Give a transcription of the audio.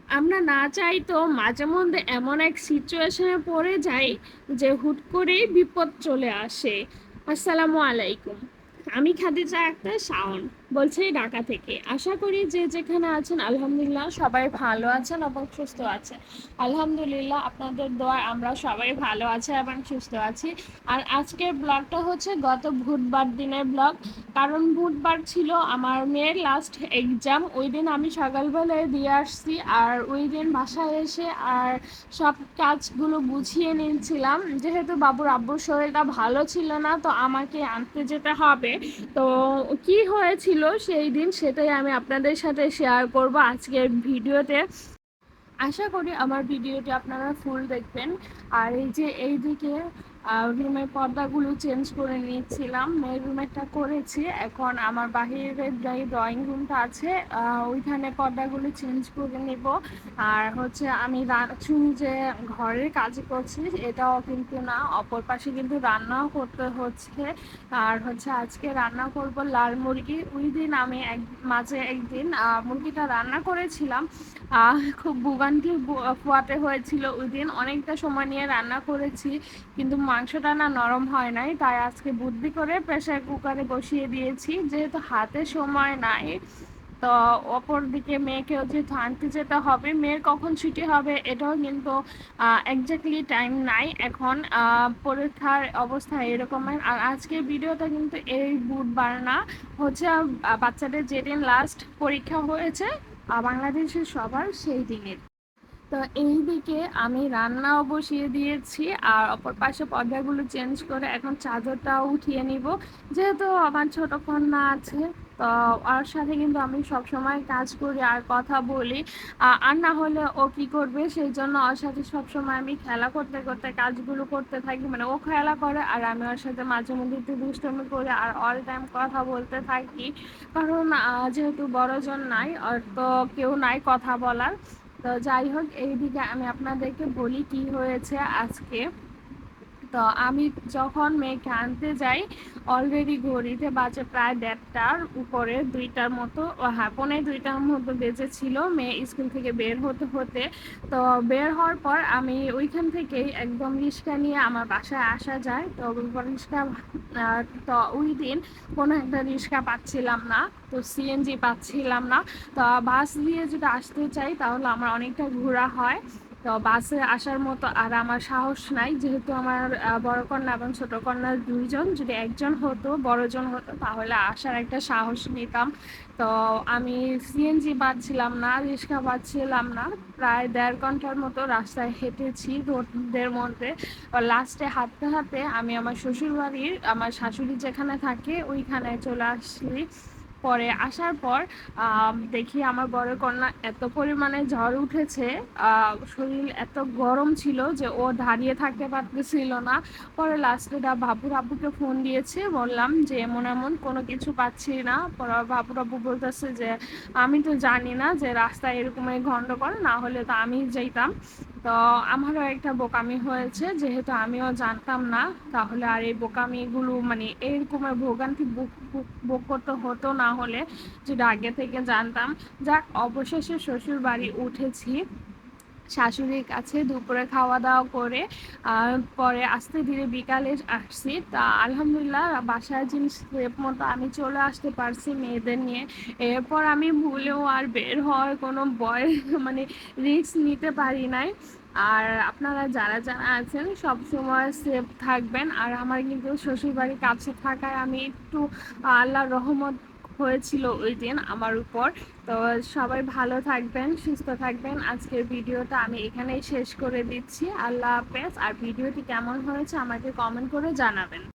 আমরা না চাইতো মাঝে মধ্যে এমন এক সিচুয়েশনে পড়ে যাই যে হুট করেই বিপদ চলে আসে। আসসালামু আলাইকুম, আমি খাদিজা আক্তার শাওন বলছি ঢাকা থেকে। আশা করি যে যেখানে আছেন আলহামদুলিল্লাহ সবাই ভালো আছেন এবং সুস্থ আছেন। আলহামদুলিল্লাহ আপনাদের দোয়া আমরা সবাই ভালো আছি এবং সুস্থ আছি। আর আজকের ব্লগটা হচ্ছে গত বুধবার দিনের ব্লগ। কারণ বুধবার ছিল আমার মেয়ের লাস্ট এক্সাম, ওই দিন আমি সকালবেলায় দিয়ে আসছি। আর ওই দিন বাসায় এসে আর সব কাজগুলো গুছিয়ে নিয়েছিলাম, যেহেতু বাবুর আব্বুর শরীরটা ভালো ছিল না, তো আমাকে আনতে যেতে হবে। তো কি হয়েছিল সেই দিন সেটাই আমি আপনাদের সাথে শেয়ার করব আজকের ভিডিওতে। আশা করি আমার ভিডিওটি আপনারা ফুল দেখবেন। আর এই যে এইদিকে রুমের পর্দাগুলো চেঞ্জ করে নিচ্ছিলাম, মেয়ের রুমেরটা করেছি, এখন আমার বাহিরের যে ড্রয়িং রুমটা আছে ওইখানে পর্দাগুলো চেঞ্জ করে নিব। আর হচ্ছে আমি চুনি যে ঘরের কাজ করছি এটাও কিন্তু না, অপর পাশে কিন্তু রান্নাও করতে হচ্ছে। আর হচ্ছে আজকে রান্না করব লাল মুরগি। ওই দিন আমি মাঝে একদিন মুরগিটা রান্না করেছিলাম, খুব ভোগান্তি পোয়াতে হয়েছিল। ওই দিন অনেকটা সময় নিয়ে রান্না করেছি, কিন্তু মাংসটা না নরম হয় নাই, তাই আজকে বুদ্ধি করে প্রেসার কুকারে বসিয়ে দিয়েছি, যেহেতু হাতে সময় নাই। তো অপর দিকে মেয়েকেও যেহেতু আনতে যেতে হবে, মেয়ের কখন ছুটি হবে এটাও কিন্তু একজাক্টলি টাইম নাই এখন। পরীক্ষার অবস্থা এরকমের। আর আজকের ভিডিওটা কিন্তু এই বুধবার না, হচ্ছে বাচ্চাদের যেদিন লাস্ট পরীক্ষা হয়েছে বাংলাদেশের সবার সেই দিনের। তো এই দিকে আমি রান্নাও বসিয়ে দিয়েছি, আর অপর পাশে পর্দাগুলো চেঞ্জ করে এখন চাদরটাও উঠিয়ে নিব, যেহেতু আমার ছোট কন্যা আছে। তো ওর সাথে কিন্তু আমি সব সময় কাজ করি আর কথা বলি, আর না হলে ও কি করবে, সেই জন্য ওর সাথে সব সময় আমি খেলা করতে করতে কাজগুলো করতে থাকি। মানে ও খেলা করে আর আমি ওর সাথে মাঝে মধ্যে একটু দুষ্টমি করে আর অল টাইম কথা বলতে থাকি। কারণ যেহেতু বড়জন নাই আর তো কেউ নাই কথা বলার। তো যাই হোক, এইদিকে আমি আপনাদেরকে বলি কি হয়েছে আজকে। তো আমি যখন মেয়েকে আনতে যাই, অলরেডি ঘড়িতে বাজে প্রায় 1:30টার উপরে, 2টার মতো, হ্যাঁ 2:45টার মতো বেজেছিল মেয়ে স্কুল থেকে বের হতে হতে। তো বের হওয়ার পর আমি ওইখান থেকেই একদম রিক্সা নিয়ে আমার বাসায় আসা যায়। তো রিক্সা, তো ওই দিন কোনো একটা রিক্সা পাচ্ছিলাম না, তো সিএনজি পাচ্ছিলাম না। তো বাস দিয়ে যদি আসতে চাই তাহলে আমার অনেকটা ঘোরা হয়। তো বাসে আসার মতো আর আমার সাহস নাই, যেহেতু আমার বড় কন্যা এবং ছোট কন্যা দুইজন, যদি একজন হতো বড়জন হতো তাহলে আসার একটা সাহস নিতাম। তো আমি সিএনজি পাচ্ছিলাম না, রিক্সা পাচ্ছিলাম না, প্রায় 1.5 ঘন্টার মতো রাস্তায় হেঁটেছি রোদের মধ্যে। লাস্টে হাঁটতে হাঁটতে আমি আমার শ্বশুর বাড়ির, আমার শাশুড়ি যেখানে থাকে ওইখানে চলে আসছি। পরে আসার পর দেখি আমার বড় কন্যা এত পরিমাণে জ্বর উঠেছে, শরীর এত গরম ছিল যে ও দাঁড়িয়ে থাকতে পারতেছিল না। পরে লাস্টে বাবুর আব্বুকে ফোন দিয়েছে, বললাম যে এমন এমন কোনো কিছু পাচ্ছি না। পরে বাবুর আব্বু বলতেছে যে আমি তো জানি না যে রাস্তায় এরকমই গন্ডগোল, না হলে তো আমি যাইতাম। তো আমারও একটা বোকামি হয়েছে, যেহেতু আমিও জানতাম না, তাহলে আর এই বোকামিগুলো মানে এরকমের ভোগান্তি ভোগ করতে হতো না হলে যদি আগে থেকে জানতাম। যাক, অবশেষে শ্বশুর বাড়ি উঠেছি, শাশুড়ির কাছে দুপুরে খাওয়া দাওয়া করে পরে আস্তে ধীরে বিকালে আসছি। তা আলহামদুলিল্লাহ বাসায় জিনিস মতো আমি চলে আসতে পারছি মেয়েদের নিয়ে। এরপর আমি ভুলেও আর বের হওয়ার কোনো ভয় মানে রিস্ক নিতে পারি নাই। আর আপনারা যারা যারা আছেন সব সময় সেফ থাকবেন। আর আমার কিন্তু শ্বশুরবাড়ির কাছে থাকায় আমি একটু আল্লাহর রহমত হয়েছিল ওই দিন আমার উপর। তো সবাই ভালো থাকবেন, সুস্থ থাকবেন। আজকের ভিডিওটা আমি এখানেই শেষ করে দিচ্ছি। আল্লাহ হাফেজ। আর ভিডিওটি কেমন হয়েছে আমাকে কমেন্ট করে জানাবেন।